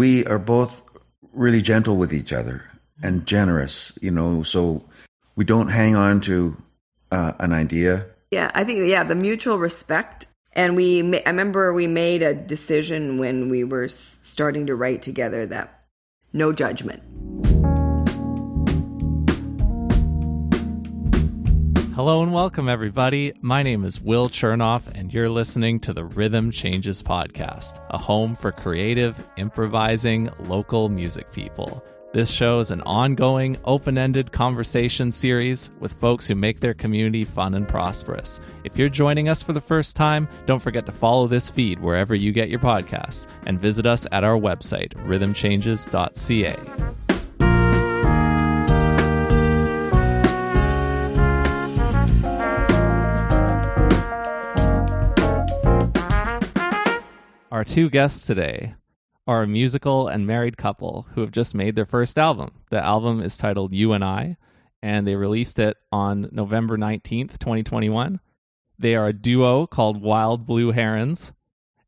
We are both really gentle with each other and generous, so we don't hang on to an idea. Yeah, I think, the mutual respect. And I remember we made a decision when we were starting to write together that no judgment. Hello and welcome, everybody. My name is Will Chernoff, and you're listening to the Rhythm Changes podcast, a home for creative, improvising, local music people. This show is an ongoing, open-ended conversation series with folks who make their community fun and prosperous. If you're joining us for the first time, don't forget to follow this feed wherever you get your podcasts and visit us at our website, rhythmchanges.ca. Our two guests today are a musical and married couple who have just made their first album. The album is titled You and I, and they released it on November 19th, 2021. They are a duo called Wild Blue Herons,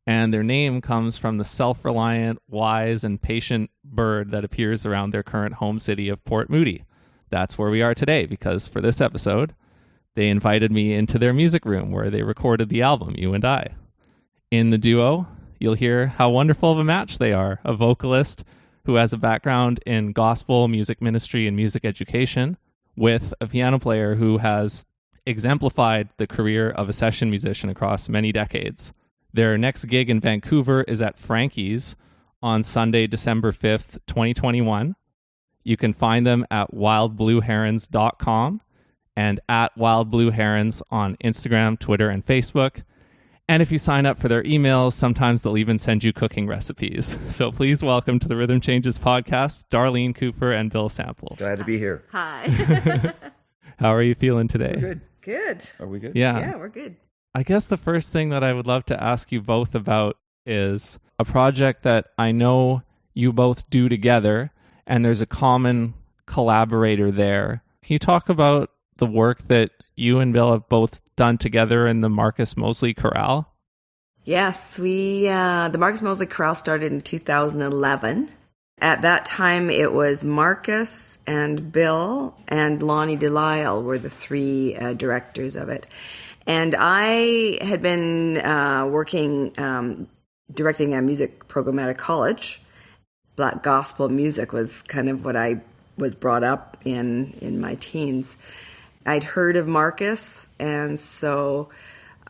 and their name comes from the self-reliant, wise, and patient bird that appears around their current home city of Port Moody. That's where we are today, because for this episode, they invited me into their music room where they recorded the album, You and I. In the duo, you'll hear how wonderful of a match they are. A vocalist who has a background in gospel music ministry and music education, with a piano player who has exemplified the career of a session musician across many decades. Their next gig in Vancouver is at Frankie's on Sunday, December 5th, 2021. You can find them at wildblueherons.com and at wildblueherons on Instagram, Twitter, and Facebook. And if you sign up for their emails, sometimes they'll even send you cooking recipes. So please welcome to the Rhythm Changes podcast, Darlene Cooper and Bill Sample. Glad to be here. Hi. How are you feeling today? We're good. Good. Are we good? Yeah, we're good. I guess the first thing that I would love to ask you both about is a project that I know you both do together, and there's a common collaborator there. Can you talk about the work that you and Bill have both done together in the Marcus Mosley Chorale? Yes, the Marcus Mosley Chorale started in 2011. At that time, it was Marcus and Bill and Lonnie Delisle were the three directors of it. And I had been working, directing a music program at a college. Black gospel music was kind of what I was brought up in my teens. I'd heard of Marcus, and so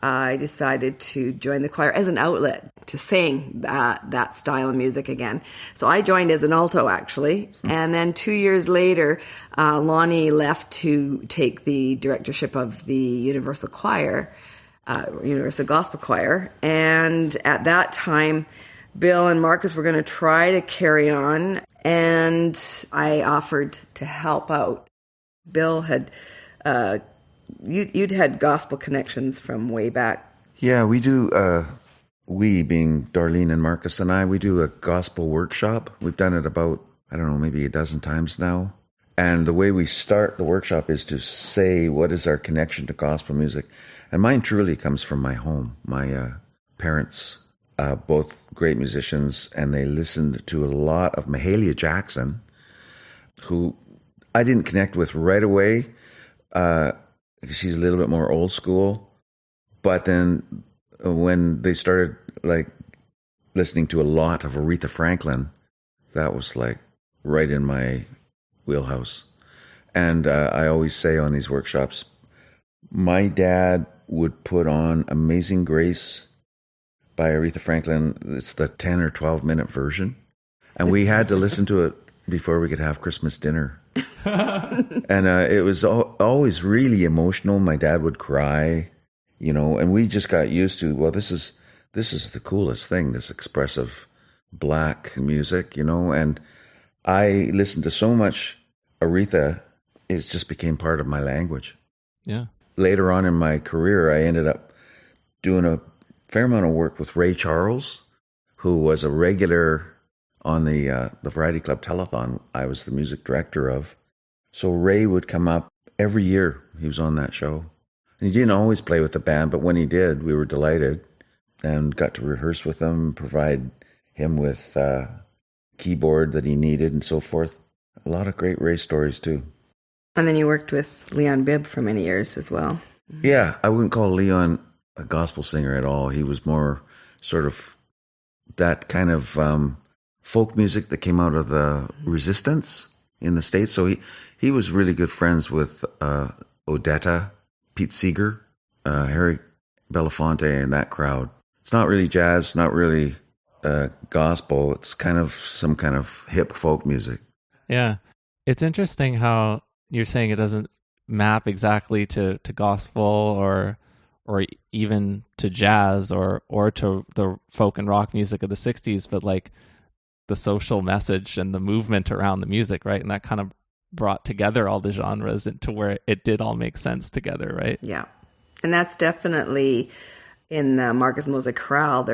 I decided to join the choir as an outlet to sing that style of music again. So I joined as an alto, actually, and then 2 years later, Lonnie left to take the directorship of the Universal Choir, Universal Gospel Choir, and at that time, Bill and Marcus were going to try to carry on, and I offered to help out. Bill had you'd had gospel connections from way back. Yeah, we do, we being Darlene and Marcus and I, we do a gospel workshop. We've done it about, maybe a dozen times now. And the way we start the workshop is to say, what is our connection to gospel music? And mine truly comes from my home. My parents, both great musicians, and they listened to a lot of Mahalia Jackson, who I didn't connect with right away. She's a little bit more old school, but then when they started listening to a lot of Aretha Franklin, that was right in my wheelhouse. And I always say on these workshops, my dad would put on Amazing Grace by Aretha Franklin. It's the 10 or 12 minute version, and we had to listen to it before we could have Christmas dinner. And it was always really emotional. My dad would cry, and we just got used to, well, this is the coolest thing, this expressive black music, and I listened to so much Aretha, it just became part of my language. Yeah. Later on in my career, I ended up doing a fair amount of work with Ray Charles, who was a regular on the Variety Club Telethon I was the music director of. So Ray would come up every year. He was on that show. And he didn't always play with the band, but when he did, we were delighted and got to rehearse with him, provide him with keyboard that he needed and so forth. A lot of great Ray stories too. And then you worked with Leon Bibb for many years as well. Yeah, I wouldn't call Leon a gospel singer at all. He was more sort of that kind of folk music that came out of the resistance in the States. So he was really good friends with Odetta, Pete Seeger, Harry Belafonte, and that crowd. It's not really jazz, not really gospel. It's kind of some kind of hip folk music. Yeah. It's interesting how you're saying it doesn't map exactly to gospel or even to jazz or to the folk and rock music of the 60s, but like the social message and the movement around the music, right? And that kind of brought together all the genres into where it did all make sense together, right? Yeah. And that's definitely in the Marcus Mosaic Chorale.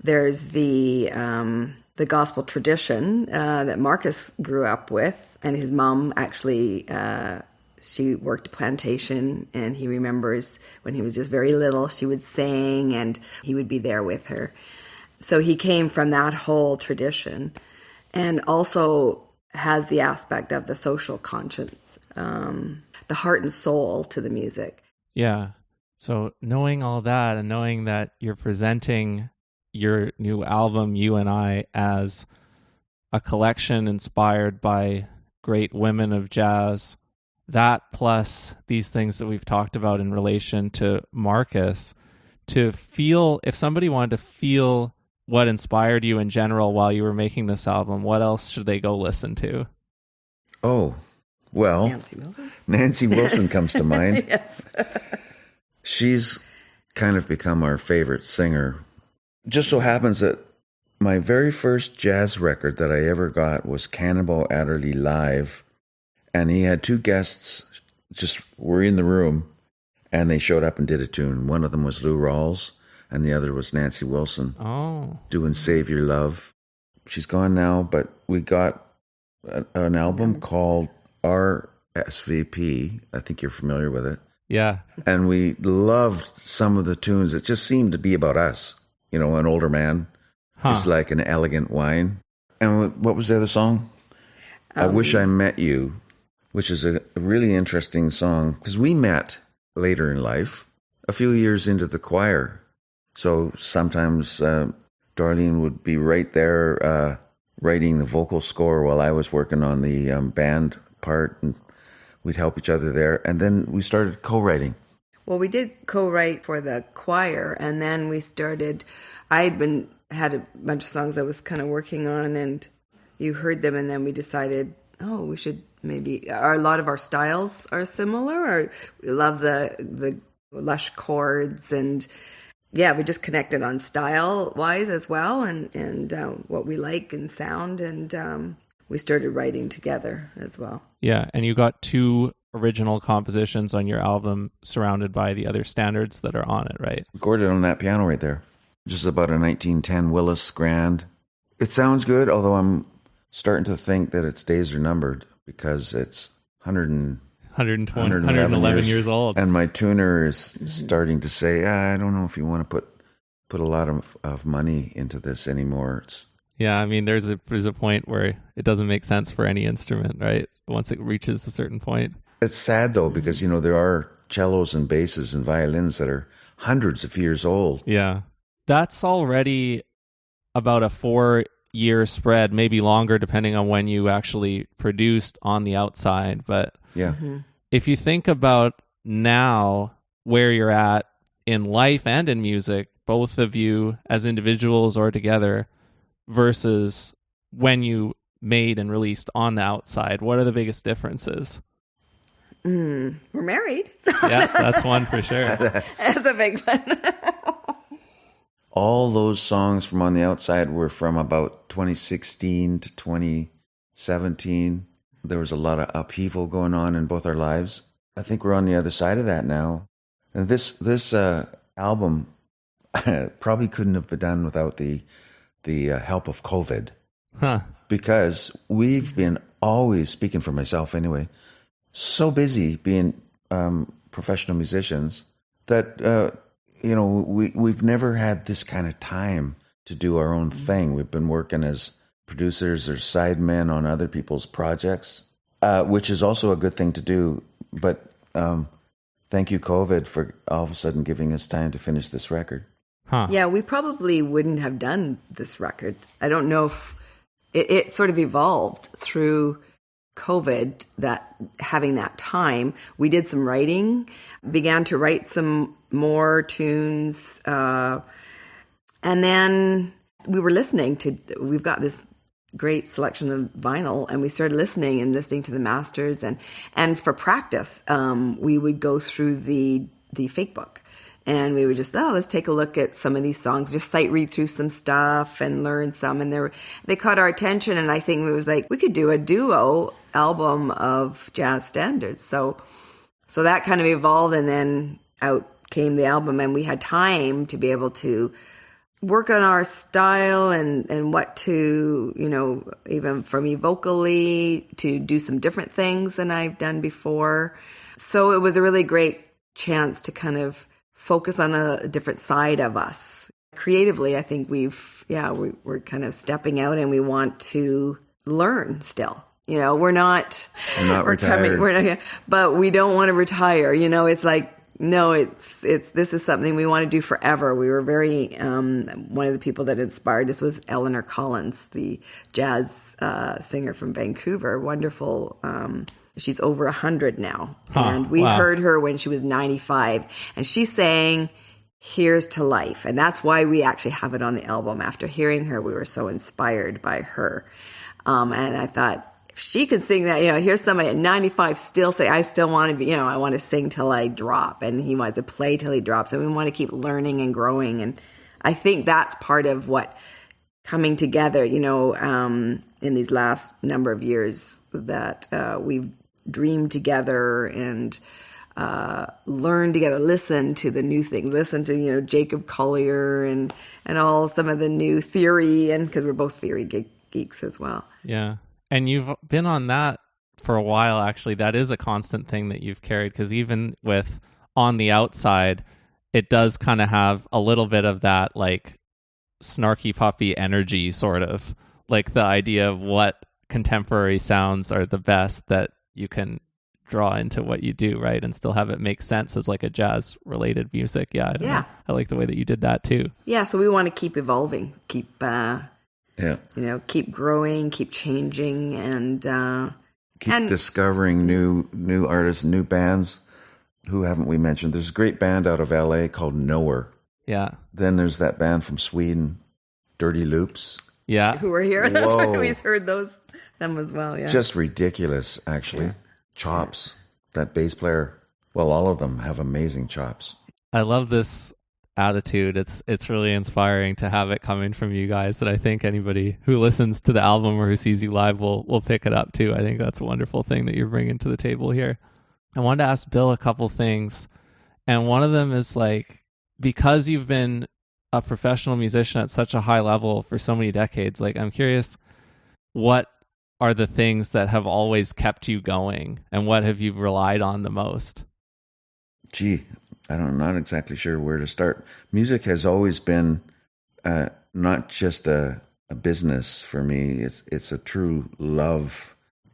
There's the gospel tradition that Marcus grew up with, and his mom actually she worked a plantation, and he remembers when he was just very little, she would sing and he would be there with her. So he came from that whole tradition, and also has the aspect of the social conscience, the heart and soul to the music. Yeah. So knowing all that and knowing that you're presenting your new album, You and I, as a collection inspired by great women of jazz, that plus these things that we've talked about in relation to Marcus, to feel, if somebody wanted to feel what inspired you in general while you were making this album, what else should they go listen to? Oh, well, Nancy Wilson comes to mind. Yes. She's kind of become our favorite singer. Just so happens that my very first jazz record that I ever got was Cannonball Adderley Live. And he had two guests just were in the room, and they showed up and did a tune. One of them was Lou Rawls, and the other was Nancy Wilson. Oh. Doing Save Your Love. She's gone now, but we got an album called RSVP. I think you're familiar with it. Yeah. And we loved some of the tunes. It just seemed to be about us. You know, an older man is like an elegant wine. And what was the other song? I Wish I Met You, which is a really interesting song because we met later in life, a few years into the choir. So sometimes Darlene would be right there writing the vocal score while I was working on the band part, and we'd help each other there. And then we started co-writing. Well, we did co-write for the choir, and then we started, had a bunch of songs I was kind of working on, and you heard them, and then we decided, we should maybe, a lot of our styles are similar, or we love the lush chords, and yeah, we just connected on style-wise as well, and what we like and sound, and we started writing together as well. Yeah, and you got two original compositions on your album surrounded by the other standards that are on it, right? Recorded on that piano right there. Just about a 1910 Willis Grand. It sounds good, although I'm starting to think that its days are numbered because it's 111 years old. And my tuner is starting to say, I don't know if you want to put a lot of money into this anymore. Yeah, I mean, there's a point where it doesn't make sense for any instrument, right? Once it reaches a certain point. It's sad, though, because, you know, there are cellos and basses and violins that are hundreds of years old. Yeah. That's already about a 4-year spread, maybe longer, depending on when you actually produced on the outside. But yeah, if you think about now where you're at in life and in music, both of you as individuals or together, versus when you made and released on the outside, what are the biggest differences? We're married. Yeah, that's one for sure. That's a big one. All those songs from on the outside were from about 2016 to 2017. There was a lot of upheaval going on in both our lives. I think we're on the other side of that now. And this album probably couldn't have been done without the help of COVID. Because we've been always, speaking for myself anyway, so busy being professional musicians that we've never had this kind of time to do our own thing. We've been working as producers or sidemen on other people's projects, which is also a good thing to do. But thank you, COVID, for all of a sudden giving us time to finish this record. Huh. Yeah, we probably wouldn't have done this record. I don't know if it sort of evolved through COVID, that having that time. We did some writing, began to write some more tunes, and then we were listening to, we've got this great selection of vinyl, and we started listening to the masters, and for practice, we would go through the fake book. And we would just, let's take a look at some of these songs, just sight read through some stuff and learn some. And they caught our attention. And I think it was like, we could do a duo album of jazz standards. So that kind of evolved, and then out came the album, and we had time to be able to work on our style and what to, even for me vocally, to do some different things than I've done before. So it was a really great chance to kind of focus on a different side of us. Creatively, I think we're kind of stepping out, and we want to learn still. We're not retired. But we don't want to retire. It's like, no, this is something we want to do forever. We were very, one of the people that inspired us was Eleanor Collins, the jazz singer from Vancouver. Wonderful. She's over 100 now. And we heard her when she was 95. And she sang Here's to Life. And that's why we actually have it on the album. After hearing her, we were so inspired by her. And I thought, if she could sing that, here's somebody at 95 still say, I still want to be, I want to sing till I drop. And he wants to play till he drops. And we want to keep learning and growing. And I think that's part of what coming together, in these last number of years, that we've dreamed together and learn together, listen to the new thing, listen to, Jacob Collier and all some of the new theory, and because we're both theory geeks as well. Yeah. And you've been on that for a while, actually. That is a constant thing that you've carried, because even with On the Outside, it does kind of have a little bit of that like snarky puppy energy, sort of like the idea of what contemporary sounds are the best that you can draw into what you do, right? And still have it make sense as like a jazz related music. Yeah. I don't know. I like the way that you did that too. Yeah. So we want to keep evolving, keep growing, keep changing, and keep discovering new artists, new bands. Who haven't we mentioned? There's a great band out of LA called Knower. Yeah. Then there's that band from Sweden, Dirty Loops. Yeah. Who were here. That's why we've heard them as well. Yeah. Just ridiculous, actually. Yeah. Chops. That bass player. Well, all of them have amazing chops. I love this attitude. It's really inspiring to have it coming from you guys, that I think anybody who listens to the album or who sees you live will pick it up too. I think that's a wonderful thing that you're bringing to the table here. I wanted to ask Bill a couple things, and one of them is like, because you've been a professional musician at such a high level for so many decades, like I'm curious, what are the things that have always kept you going, and what have you relied on the most? Gee, I'm not exactly sure where to start. Music has always been not just a business for me. It's a true love.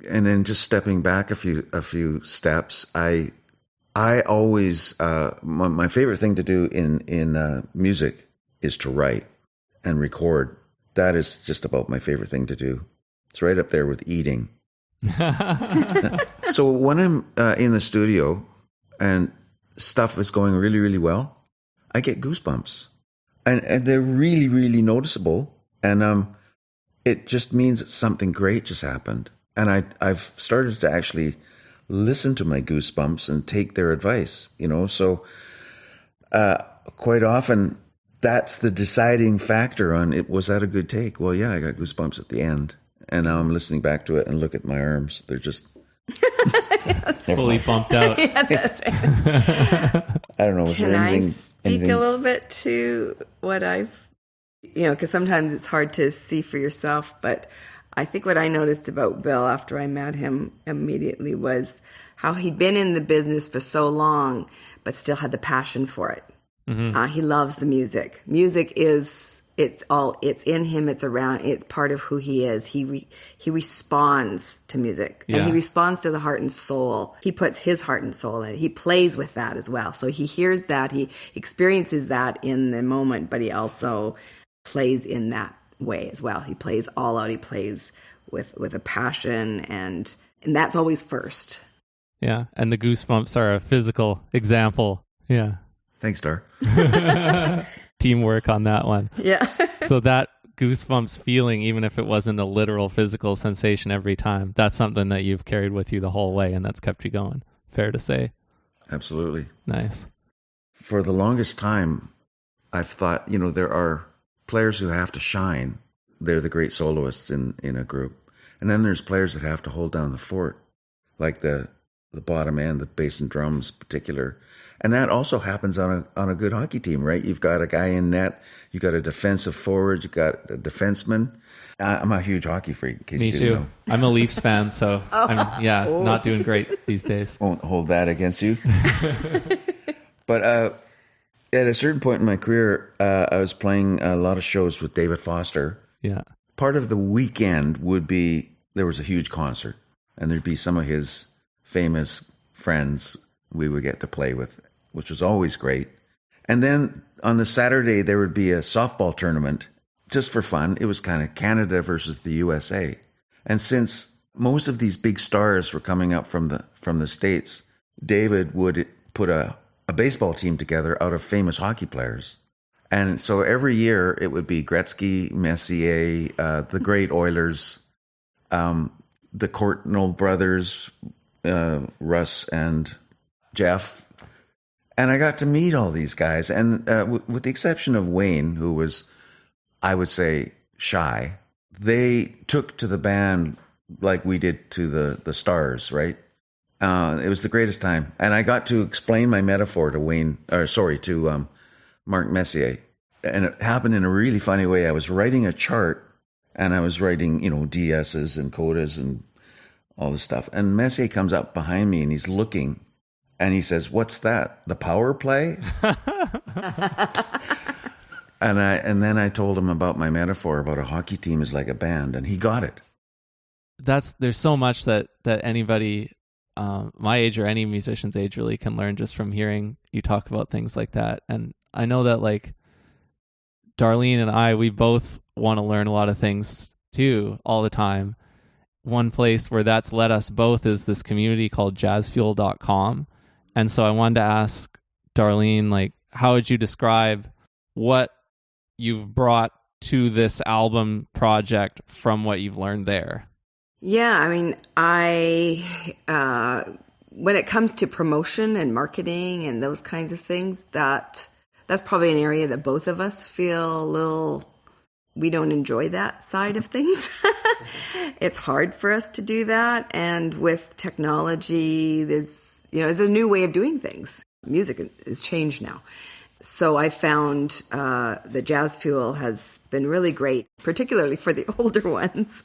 And then just stepping back a few steps, I always my favorite thing to do in music is to write and record. That is just about my favorite thing to do. It's right up there with eating. So when I'm in the studio and stuff is going really, really well, I get goosebumps, and they're really, really noticeable. And it just means something great just happened. And I've started to actually listen to my goosebumps and take their advice, So quite often that's the deciding factor on it. Was that a good take? Well, yeah, I got goosebumps at the end. And now I'm listening back to it and look at my arms. They're just fully pumped out. Yeah, that's right. I don't know. Can I speak a little bit to what I've, because sometimes it's hard to see for yourself, but I think what I noticed about Bill after I met him immediately was how he'd been in the business for so long, but still had the passion for it. Mm-hmm. He loves the music. Music is It's in him. It's around. It's part of who he is. He responds to music, and he responds to the heart and soul. He puts his heart and soul in it. He plays with that as well. So he hears that, he experiences that in the moment, but he also plays in that way as well. He plays all out. He plays with a passion, and that's always first. Yeah, and the goosebumps are a physical example. Yeah. Thanks, Dar. Teamwork on that one. Yeah. So that goosebumps feeling, even if it wasn't a literal physical sensation every time, that's something that you've carried with you the whole way, and that's kept you going. Fair to say. Absolutely. Nice. For the longest time, I've thought, there are players who have to shine. They're the great soloists in a group. And then there's players that have to hold down the fort, like the bottom end, the bass and drums particular. And that also happens on a good hockey team, right? You've got a guy in net, you got a defensive forward, you got a defenseman. I'm a huge hockey freak. In case Me you too. didn't know. I'm a Leafs fan, so I'm not doing great these days. Won't hold that against you. But at a certain point in my career, I was playing a lot of shows with David Foster. Yeah. Part of the weekend would be, there was a huge concert, and there'd be some of his famous friends we would get to play with, which was always great. And then on the Saturday, there would be a softball tournament just for fun. It was kind of Canada versus the USA. And since most of these big stars were coming up from the States, David would put a baseball team together out of famous hockey players. And so every year it would be Gretzky, Messier, the great Oilers, the Courtnall brothers, Russ and Jeff. And I got to meet all these guys. And with the exception of Wayne, who was, I would say, shy, they took to the band like we did to the Stars, right? It was the greatest time. And I got to explain my metaphor to Mark Messier. And it happened in a really funny way. I was writing a chart, and I was writing, DSs and codas and all this stuff. And Messier comes up behind me, and he's looking, and he says, "What's that? The power play?" And then I told him about my metaphor about a hockey team is like a band, and he got it. There's so much that anybody my age or any musician's age really can learn just from hearing you talk about things like that. And I know that like Darlene and I, we both want to learn a lot of things too all the time. One place where that's led us both is this community called jazzfuel.com. And so I wanted to ask Darlene, like, how would you describe what you've brought to this album project from what you've learned there? Yeah, I mean, when it comes to promotion and marketing and those kinds of things, that's probably an area that both of us feel we don't enjoy that side of things. It's hard for us to do that. And with technology, there's a new way of doing things. Music has changed now. So I found that Jazz Fuel has been really great, particularly for the older ones.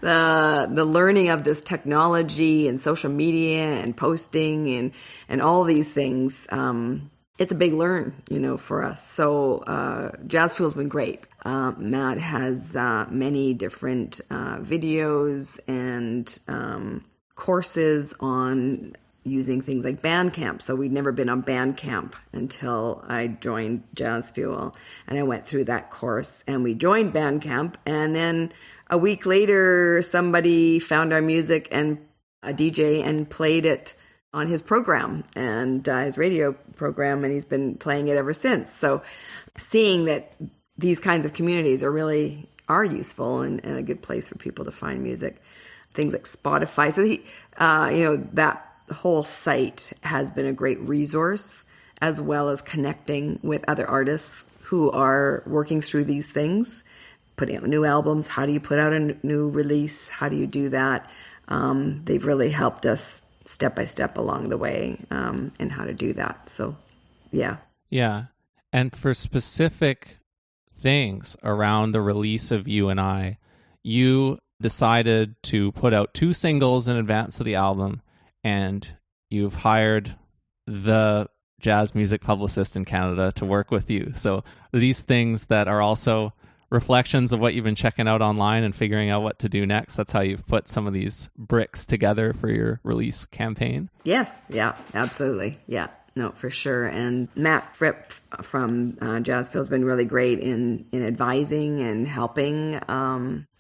The learning of this technology and social media and posting and all these things, it's a big learn, for us. So Jazz Fuel's been great. Matt has many different videos and courses on using things like Bandcamp. So we'd never been on Bandcamp until I joined Jazz Fuel, and I went through that course, and we joined Bandcamp. And then a week later, somebody found our music and a DJ and played it on his program and his radio program, and he's been playing it ever since. So seeing that these kinds of communities are useful and a good place for people to find music, things like Spotify. So that whole site has been a great resource, as well as connecting with other artists who are working through these things, putting out new albums. How do you put out a new release? How do you do that? They've really helped us step by step along the way in how to do that. So, yeah. Yeah. And for specific things around the release of You and I, you decided to put out 2 singles in advance of the album, and you've hired the jazz music publicist in Canada to work with you. So these things that are also reflections of what you've been checking out online and figuring out what to do next. That's how you've put some of these bricks together for your release campaign. Yes. Yeah, absolutely. Yeah. No, for sure. And Matt Fripp from Jazzfield's been really great in advising and helping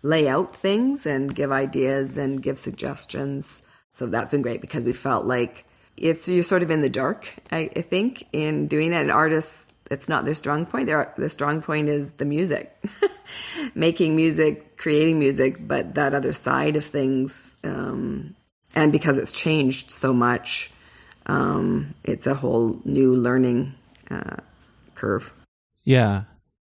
lay out things and give ideas and give suggestions. So that's been great because we felt like you're sort of in the dark, I think, in doing that. And artists, it's not their strong point. Their strong point is the music, making music, creating music, but that other side of things. And because it's changed so much, it's a whole new learning curve. Yeah.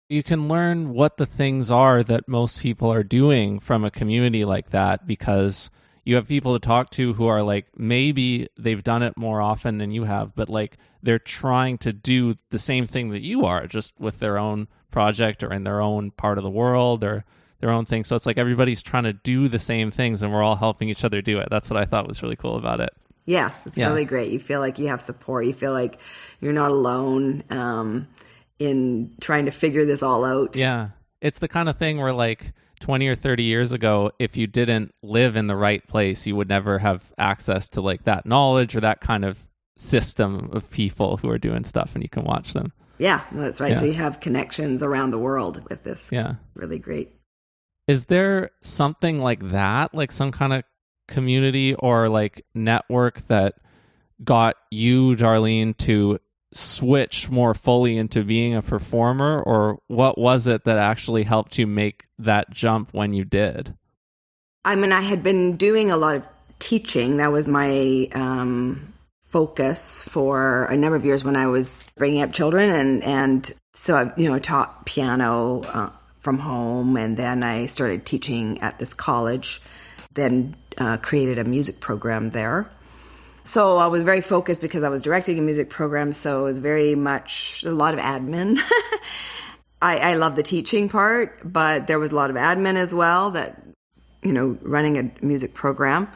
You can learn what the things are that most people are doing from a community like that, because you have people to talk to who are like, maybe they've done it more often than you have, but like they're trying to do the same thing that you are, just with their own project or in their own part of the world or their own thing. So it's like everybody's trying to do the same things and we're all helping each other do it. That's what I thought was really cool about it. Yes, it's really great. You feel like you have support. You feel like you're not alone in trying to figure this all out. Yeah. It's the kind of thing where like 20 or 30 years ago, if you didn't live in the right place, you would never have access to like that knowledge or that kind of system of people who are doing stuff, and you can watch them. Yeah, that's right. Yeah. So you have connections around the world with this. Yeah. Really great. Is there something like that, like some kind of community or like network that got you, Darlene, to switch more fully into being a performer, or what was it that actually helped you make that jump when you did? I mean, I had been doing a lot of teaching. That was my focus for a number of years when I was bringing up children, and so I taught piano from home, and then I started teaching at this college, then created a music program there. So I was very focused because I was directing a music program, so it was very much a lot of admin. I love the teaching part, but there was a lot of admin as well, that, running a music program.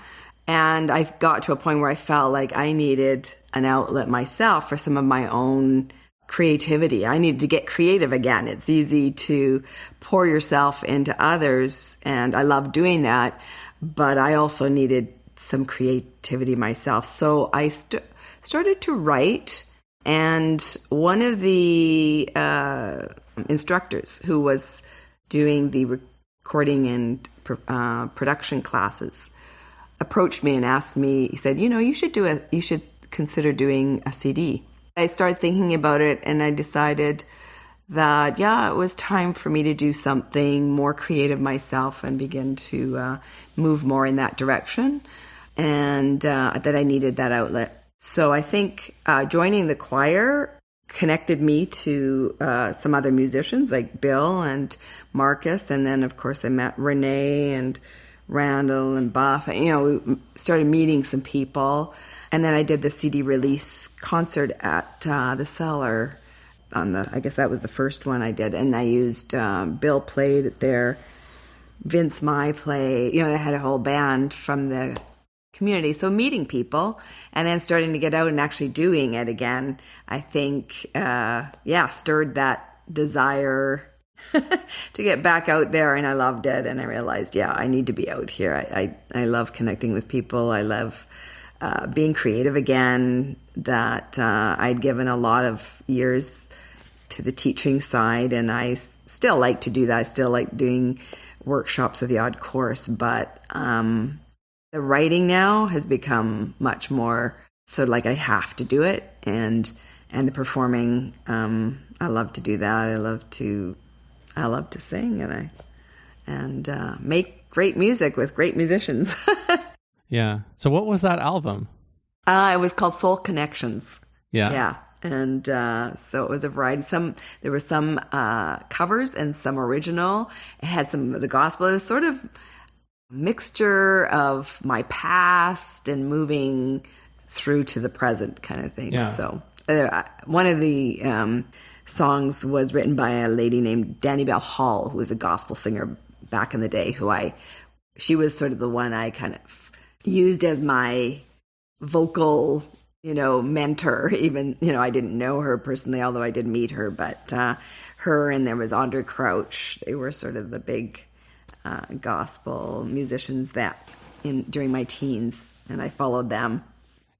And I got to a point where I felt like I needed an outlet myself for some of my own creativity. I needed to get creative again. It's easy to pour yourself into others, and I love doing that, but I also needed some creativity myself. So I started to write, and one of the instructors who was doing the recording and production classes approached me and asked me, he said, you should consider doing a CD. I started thinking about it, and I decided that, it was time for me to do something more creative myself and begin to move more in that direction, and that I needed that outlet. So I think joining the choir connected me to some other musicians like Bill and Marcus, and then, of course, I met Renee and Randall and Buff. We started meeting some people, and then I did the CD release concert at the Cellar. I guess that was the first one I did, and I used Bill played it there, Vince Mai played. They had a whole band from the community. So meeting people and then starting to get out and actually doing it again, I think, stirred that desire to get back out there, and I loved it. And I realized, I need to be out here. I love connecting with people. I love being creative again. That I'd given a lot of years to the teaching side, and I still like to do that. I still like doing workshops of the odd course, but the writing now has become much more so like I have to do it, and the performing, I love to do that. I love to sing, and make great music with great musicians. Yeah. So what was that album? It was called Soul Connections. Yeah. Yeah. And so it was a variety. There were some covers and some original. It had some of the gospel. It was sort of mixture of my past and moving through to the present kind of thing. Yeah. So one of the songs was written by a lady named Danny Bell Hall, who was a gospel singer back in the day, she was sort of the one I kind of used as my vocal, mentor. Even, I didn't know her personally, although I did meet her, but her and there was Andre Crouch. They were sort of the big gospel musicians during my teens, and I followed them.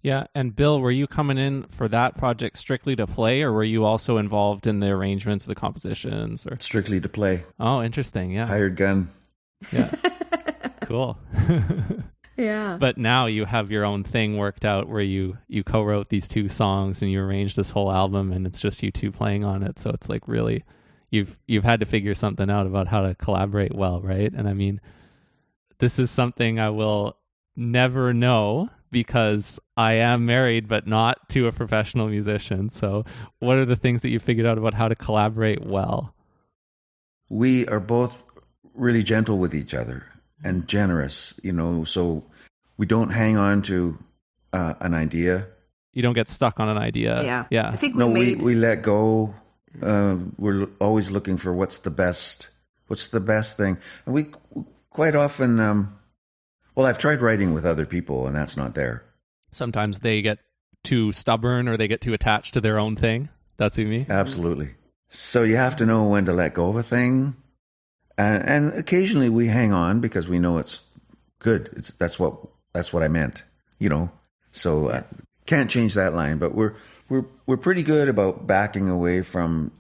Yeah, and Bill, were you coming in for that project strictly to play, or were you also involved in the arrangements, the compositions? Or Strictly to play. Oh, interesting. Yeah. Hired gun. Yeah. Cool. Yeah. But now you have your own thing worked out where you co-wrote these 2 songs and you arranged this whole album, and it's just you 2 playing on it. So it's like really, you've had to figure something out about how to collaborate well, right? And I mean, this is something I will never know because I am married, but not to a professional musician. So what are the things that you figured out about how to collaborate well? We are both really gentle with each other and generous, so we don't hang on to an idea. You don't get stuck on an idea. Yeah. I think we let go. We're always looking for what's the best thing. And we quite often, I've tried writing with other people and that's not there. Sometimes they get too stubborn or they get too attached to their own thing. That's what you mean? Absolutely. So you have to know when to let go of a thing. And occasionally we hang on because we know it's good. That's what I meant, So can't change that line. But we're pretty good about backing away from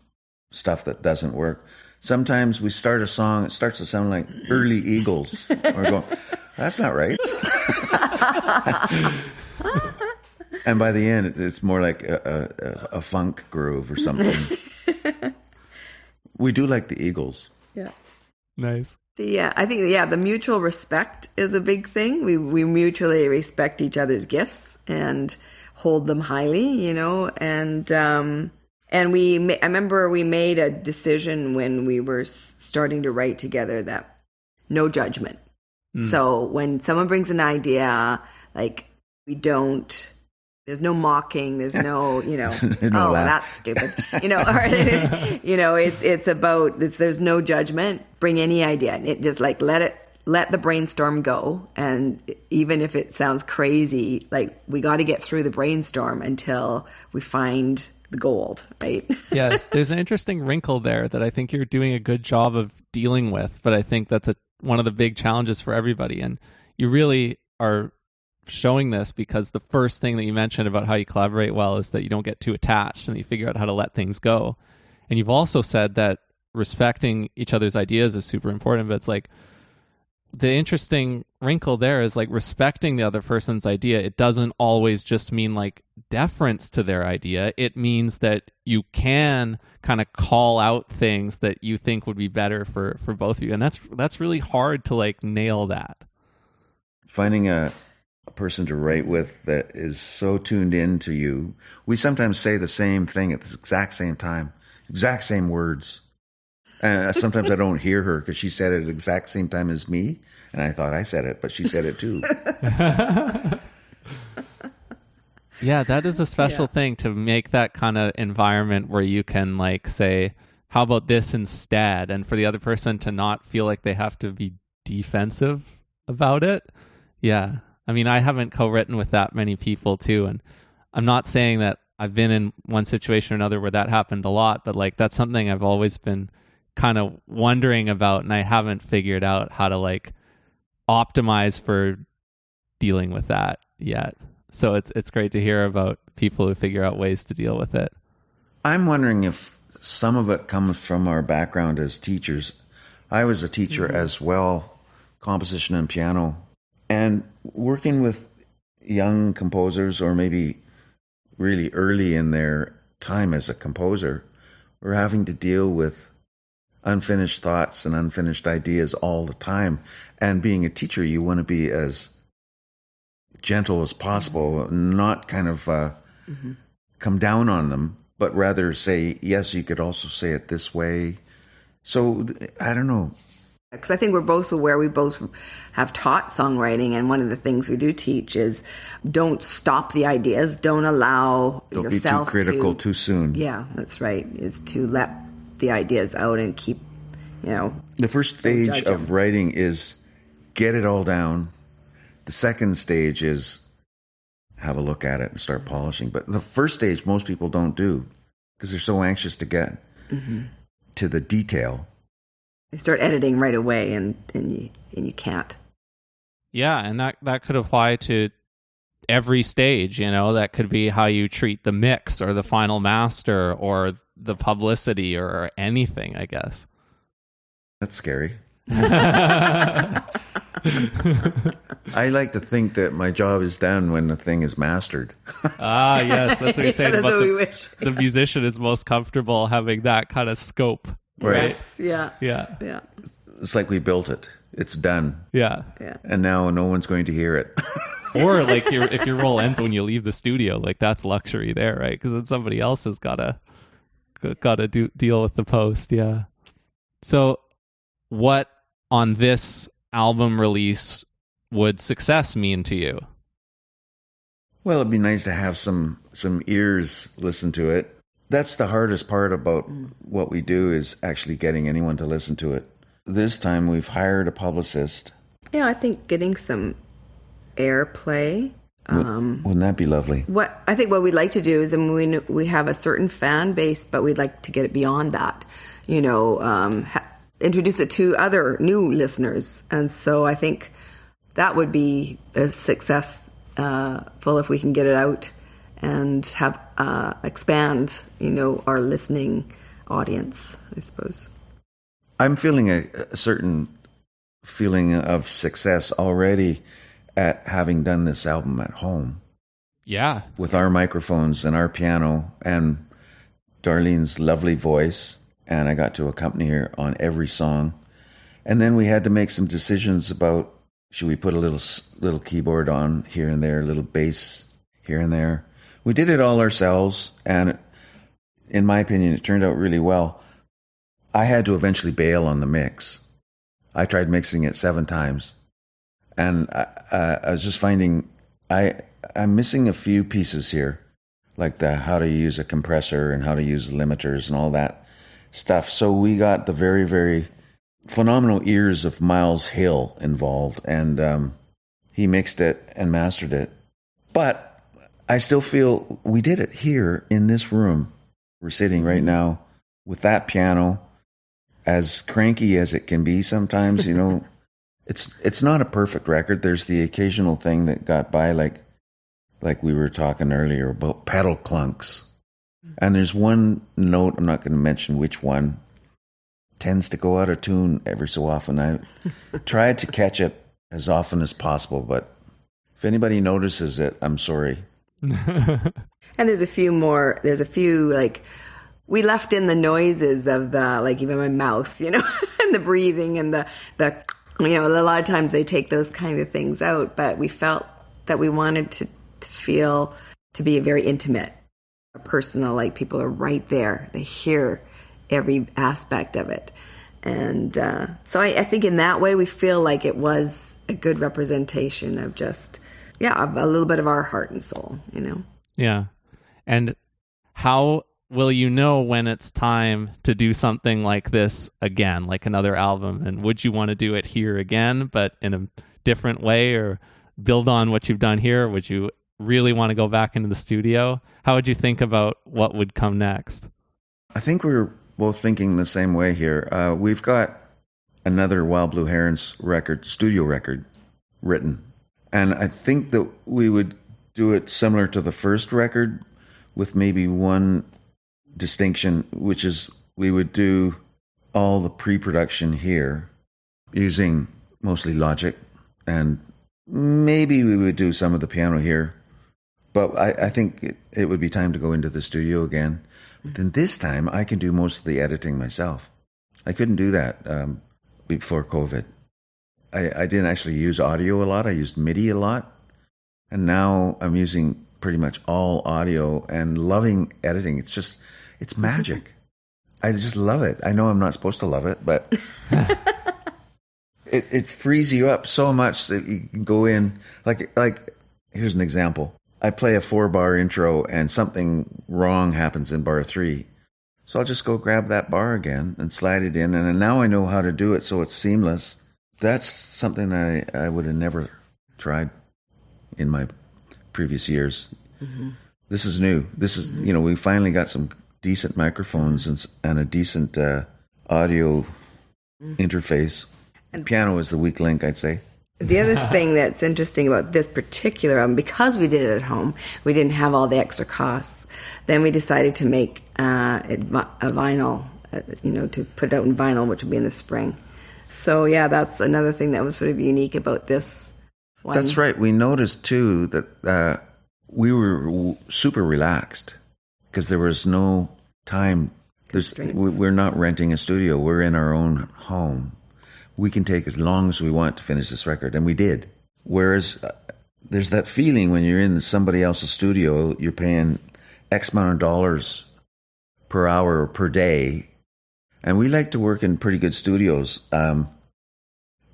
stuff that doesn't work. Sometimes we start a song, it starts to sound like early Eagles. We're going, that's not right. And by the end, it's more like a funk groove or something. We do like the Eagles. Yeah. Nice. I think the mutual respect is a big thing. We mutually respect each other's gifts and hold them highly, and I remember we made a decision when we were starting to write together that no judgment. So when someone brings an idea, like there's no mocking, there's no, no that's stupid, or, it's about, there's no judgment, bring any idea. It just like, let the brainstorm go. And even if it sounds crazy, like we got to get through the brainstorm until we find the gold, right? Yeah. There's an interesting wrinkle there that I think you're doing a good job of dealing with, but I think that's one of the big challenges for everybody. And you really are showing this because the first thing that you mentioned about how you collaborate well is that you don't get too attached and you figure out how to let things go. And you've also said that respecting each other's ideas is super important, but it's like the interesting wrinkle there is like respecting the other person's idea. It doesn't always just mean like deference to their idea. It means that you can kind of call out things that you think would be better for both of you. And that's really hard to like nail that. Finding a person to write with that is so tuned in to you. We sometimes say the same thing at the exact same time, exact same words. Sometimes I don't hear her because she said it at the exact same time as me. And I thought I said it, but she said it too. Yeah, that is a special thing to make that kind of environment where you can like say, how about this instead? And for the other person to not feel like they have to be defensive about it. Yeah. I mean, I haven't co-written with that many people too. And I'm not saying that I've been in one situation or another where that happened a lot, but like that's something I've always been kind of wondering about, and I haven't figured out how to like optimize for dealing with that yet. So it's great to hear about people who figure out ways to deal with it. I'm wondering if some of it comes from our background as teachers. I was a teacher as well, composition and piano, and working with young composers or maybe really early in their time as a composer, we're having to deal with unfinished thoughts and unfinished ideas all the time. And being a teacher, you want to be as gentle as possible, not kind of come down on them, but rather say, yes, you could also say it this way. So I don't know. Because I think we're both aware, we both have taught songwriting, and one of the things we do teach is don't stop the ideas, don't allow Don't yourself be too critical too soon. Yeah, that's right. It's to let the ideas out and keep, The first stage of writing is get it all down. The second stage is have a look at it and start polishing. But the first stage, most people don't do because they're so anxious to get to the detail. They start editing right away, and you can't. Yeah, and that could apply to every stage, that could be how you treat the mix or the final master or the publicity or anything, I guess. That's scary. I like to think that my job is done when the thing is mastered. Yes, that's what we say. That's about what we wish. The musician is most comfortable having that kind of scope. Right. Yes, yeah. Yeah. It's like we built it. It's done. Yeah. And now no one's going to hear it. Or like if your role ends when you leave the studio, like that's luxury there, right? Because then somebody else has got to deal with the post. Yeah. So what on this album release would success mean to you? Well, it'd be nice to have some ears listen to it. That's the hardest part about what we do, is actually getting anyone to listen to it. This time we've hired a publicist. Yeah, I think getting some airplay. Wouldn't that be lovely? What we'd like to do is, we have a certain fan base, but we'd like to get it beyond that. Introduce it to other new listeners, and so I think that would be a successful if we can get it out and have expand, our listening audience, I suppose. I'm feeling a certain feeling of success already at having done this album at home. Yeah. With our microphones and our piano and Darlene's lovely voice, and I got to accompany her on every song. And then we had to make some decisions about, should we put a little keyboard on here and there, a little bass here and there. We did it all ourselves, and in my opinion, it turned out really well. I had to eventually bail on the mix. I tried mixing it 7 times, and I was just finding I'm missing a few pieces here, like how to use a compressor and how to use limiters and all that stuff. So we got the very, very phenomenal ears of Miles Hill involved, and he mixed it and mastered it. But I still feel we did it here in this room. We're sitting right now with that piano, as cranky as it can be sometimes. It's not a perfect record. There's the occasional thing that got by, like we were talking earlier about pedal clunks. And there's one note, I'm not going to mention which one, tends to go out of tune every so often. I tried to catch it as often as possible, but if anybody notices it, I'm sorry. And there's a few, we left in the noises of even my mouth, and the breathing and the a lot of times they take those kind of things out, but we felt that we wanted to feel to be very intimate, personal, like people are right there. They hear every aspect of it. And so I think in that way we feel like it was a good representation of just, a little bit of our heart and soul, Yeah. And how will you know when it's time to do something like this again, like another album? And would you want to do it here again, but in a different way, or build on what you've done here? Would you really want to go back into the studio? How would you think about what would come next? I think we're both thinking the same way here. We've got another Wild Blue Herons studio record written. And I think that we would do it similar to the first record, with maybe one distinction, which is we would do all the pre-production here using mostly Logic, and maybe we would do some of the piano here. But I think it would be time to go into the studio again. But then this time I can do most of the editing myself. I couldn't do that before COVID. I didn't actually use audio a lot. I used MIDI a lot. And now I'm using pretty much all audio and loving editing. It's magic. I just love it. I know I'm not supposed to love it, but it frees you up so much that you can go in. Like here's an example. I play a 4-bar intro and something wrong happens in bar 3. So I'll just go grab that bar again and slide it in. And now I know how to do it so it's seamless. That's something I would have never tried in my previous years. Mm-hmm. This is new. This is, we finally got some decent microphones and a decent audio interface. And piano is the weak link, I'd say. The other thing that's interesting about this particular album, because we did it at home, we didn't have all the extra costs. Then we decided to make a vinyl, to put it out in vinyl, which will be in the spring. So yeah, that's another thing that was sort of unique about this one. That's right. We noticed too that we were super relaxed because there was no time. We're not renting a studio. We're in our own home. We can take as long as we want to finish this record, and we did. Whereas there's that feeling when you're in somebody else's studio, you're paying X amount of dollars per hour or per day, and we like to work in pretty good studios.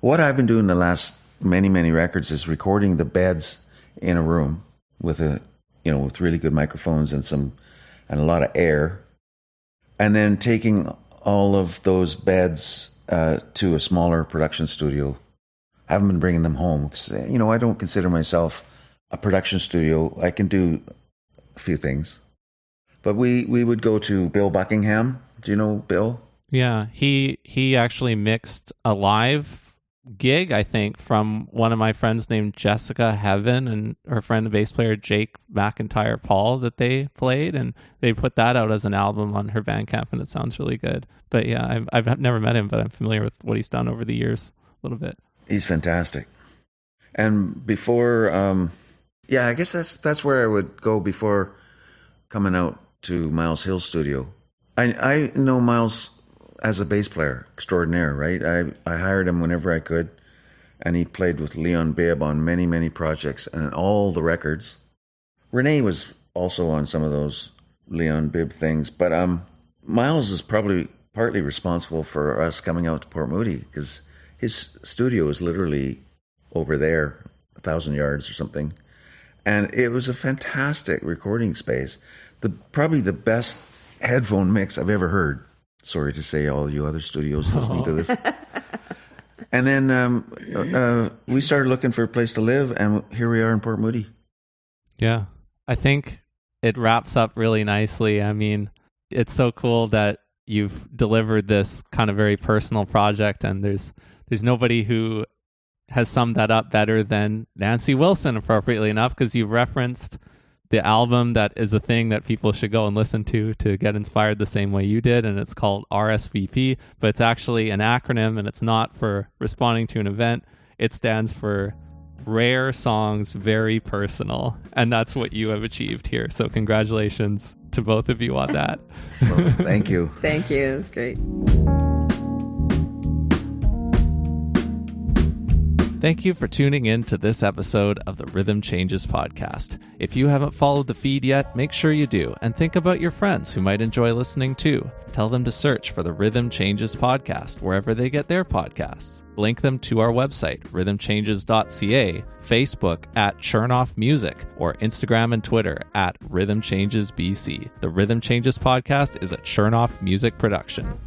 What I've been doing the last many records is recording the beds in a room with with really good microphones and a lot of air, and then taking all of those beds to a smaller production studio. I haven't been bringing them home because, I don't consider myself a production studio. I can do a few things. But we would go to Bill Buckingham. Do you know Bill? Yeah, he actually mixed a live gig, I think, from one of my friends named Jessica Heaven and her friend, the bass player Jake McIntyre Paul, that they played, and they put that out as an album on her Bandcamp, and it sounds really good. But yeah, I've never met him, but I'm familiar with what he's done over the years a little bit. He's fantastic. And before, I guess that's where I would go before coming out to Miles Hill's studio. I know Miles as a bass player extraordinaire, right? I hired him whenever I could, and he played with Leon Bibb on many projects and all the records. Renee was also on some of those Leon Bibb things, but Miles is probably partly responsible for us coming out to Port Moody because his studio is literally over there, 1,000 yards or something, and it was a fantastic recording space. Probably the best headphone mix I've ever heard. Sorry to say, all you other studios listening to this. And then we started looking for a place to live, and here we are in Port Moody. Yeah, I think it wraps up really nicely. I mean, it's so cool that you've delivered this kind of very personal project, and there's nobody who has summed that up better than Nancy Wilson, appropriately enough, because you've referenced the album that is a thing that people should go and listen to get inspired the same way you did, and it's called RSVP, but it's actually an acronym, and it's not for responding to an event. It stands for Rare Songs, Very Personal, and that's what you have achieved here. So congratulations to both of you on that. Well, thank you. Thank you. It was great. Thank you for tuning in to this episode of the Rhythm Changes podcast. If you haven't followed the feed yet, make sure you do, and think about your friends who might enjoy listening too. Tell them to search for the Rhythm Changes podcast wherever they get their podcasts. Link them to our website, rhythmchanges.ca, Facebook at Chernoff Music, or Instagram and Twitter at Rhythm Changes BC. The Rhythm Changes podcast is a Chernoff Music production.